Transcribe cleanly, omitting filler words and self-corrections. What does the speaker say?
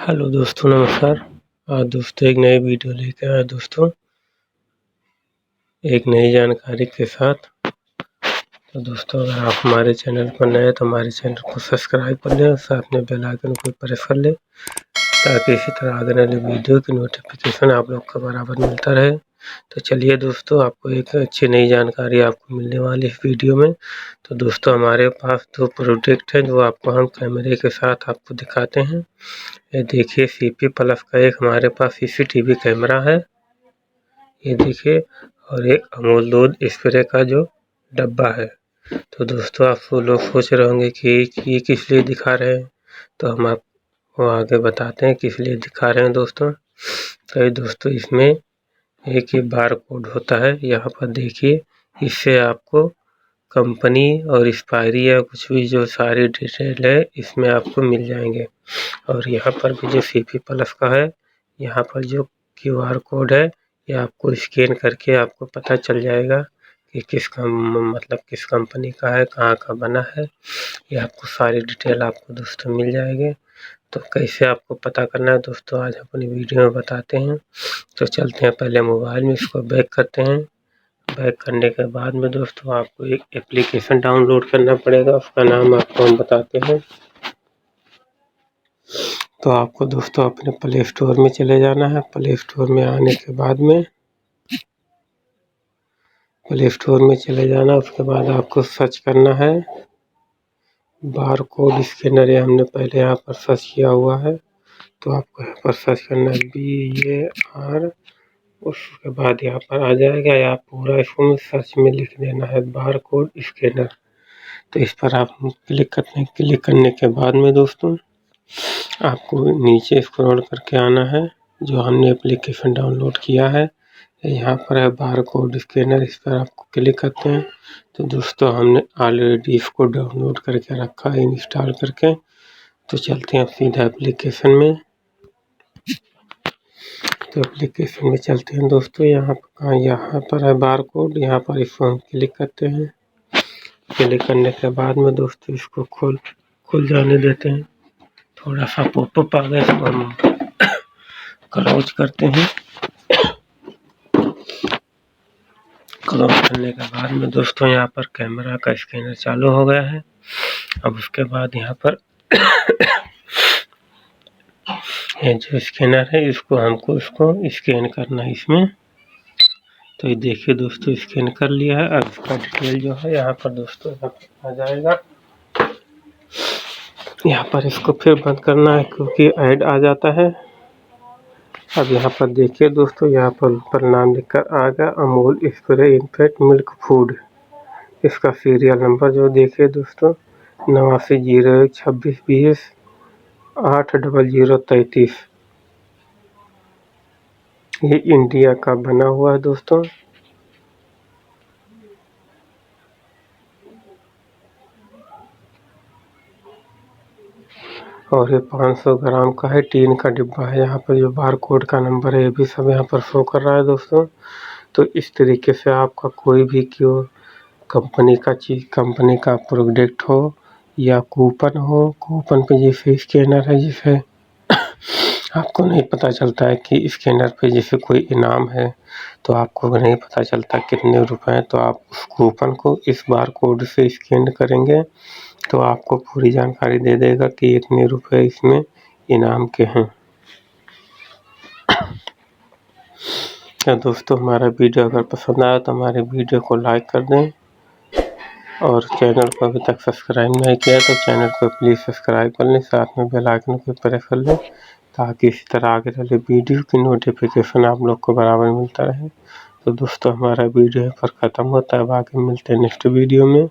Hello दोस्तों, नमस्कार। आज दोस्तों एक नई वीडियो लेकर आए दोस्तों, एक नई जानकारी के साथ। तो दोस्तों अगर आप हमारे चैनल पर नए हैं तो हमारे चैनल को सब्सक्राइब कर लें और साथ में बेल आइकन को प्रेस कर लें ताकि इसी तरह आगे वाली वीडियो की नोटिफिकेशन आप लोग को बराबर मिलता रहे। तो चलिए दोस्तों, आपको एक अच्छी नई जानकारी आपको मिलने वाली है वीडियो में। तो दोस्तों हमारे पास 2 प्रोडक्ट हैं जो आपको हम कैमरे के साथ आपको दिखाते हैं। ये देखिए CP प्लस का एक हमारे पास CCTV कैमरा है, ये देखिए, और एक अमूल दूध स्प्रे का जो डब्बा है। तो दोस्तों आप लोग सोच रहे होंगे कि ये किस लिए दिखा रहे हैं, तो हम आपको आगे बताते हैं किस लिए दिखा रहे हैं दोस्तों। तो दोस्तों इसमें एक ही बार कोड होता है, यहाँ पर देखिए। इससे आपको कंपनी और एक्सपायरी या कुछ भी जो सारी डिटेल है इसमें आपको मिल जाएंगे। और यहाँ पर भी जो CP प्लस का है, यहाँ पर जो QR कोड है ये आपको स्कैन करके आपको पता चल जाएगा कि किस कंपनी का है, कहाँ का बना है। ये आपको सारी डिटेल आपको दोस्तों मिल जाएगी। तो कैसे आपको पता करना है दोस्तों आज अपनी वीडियो में बताते हैं। तो चलते हैं, पहले मोबाइल में इसको बैक करते हैं। बैक करने के बाद में दोस्तों आपको एक एप्लीकेशन डाउनलोड करना पड़ेगा, उसका नाम आपको हम बताते हैं। तो आपको दोस्तों अपने प्ले स्टोर में चले जाना है। प्ले स्टोर में आने के बाद में उसके बाद आपको सर्च करना है बार कोड स्कैनर। ये हमने पहले यहाँ पर सर्च किया हुआ है, तो आपको यहाँ पर सर्च करना है BAR, उसके बाद यहाँ पर आ जाएगा। या पूरा इसको सर्च में लिख देना है बार कोड स्कैनर। तो इस पर आप क्लिक करने के बाद में दोस्तों आपको नीचे स्क्रॉल करके आना है, जो हमने एप्लीकेशन डाउनलोड किया है। यहाँ पर है बार कोड स्कैनर, इस पर आपको क्लिक करते हैं। तो दोस्तों हमने ऑलरेडी इसको डाउनलोड करके रखा है, इंस्टॉल करके। तो चलते हैं सीधा एप्लीकेशन में। तो एप्लीकेशन में चलते हैं दोस्तों, यहाँ पर है बार कोड, यहाँ पर इसको हम क्लिक करते हैं। क्लिक करने के बाद में दोस्तों इसको खुल जाने देते हैं। थोड़ा सा पॉपअप आ गया, इसको हम क्लोज करते हैं। क्लोज करने के बाद में दोस्तों यहाँ पर कैमरा का स्कैनर चालू हो गया है। अब उसके बाद यहाँ पर ये जो स्कैनर है इसको स्कैन करना है इसमें। तो ये देखिए दोस्तों स्कैन कर लिया है। अब इसका डिटेल जो है यहाँ पर दोस्तों आ जाएगा। यहाँ पर इसको फिर बंद करना है क्योंकि ऐड आ जाता है। अब यहाँ पर देखिए दोस्तों, यहाँ पर ऊपर नाम लिखकर आ गया Amul spray infect milk food. इसका सीरियल नंबर जो देखिए दोस्तों 89012620 80033। ये इंडिया का बना हुआ है दोस्तों। और ये 500 ग्राम का है, टीन का डिब्बा है। यहाँ पर जो बार कोड का नंबर है ये भी सब यहाँ पर शो कर रहा है दोस्तों। तो इस तरीके से आपका कोई भी कंपनी का प्रोडक्ट हो या कूपन हो, कूपन पे जैसे स्कैनर है जिसे आपको नहीं पता चलता है कि स्कैनर पे जैसे कोई इनाम है, तो आपको नहीं पता चलता कितने रुपए हैं, तो आप उस कूपन को इस बार कोड से स्कैन करेंगे तो आपको पूरी जानकारी दे देगा कि इतने रुपए इसमें इनाम के हैं। तो दोस्तों हमारा वीडियो अगर पसंद आया तो हमारे वीडियो को लाइक कर दें, और चैनल को अभी तक सब्सक्राइब नहीं किया तो चैनल को प्लीज़ सब्सक्राइब कर लें, साथ में बेल आइकन को प्रेस कर लें ताकि इसी तरह आगे वाले वीडियो की नोटिफिकेशन आप लोग को बराबर मिलता रहे। तो दोस्तों हमारा वीडियो यहाँ पर ख़त्म होता है, बाकी मिलते हैं नेक्स्ट वीडियो में।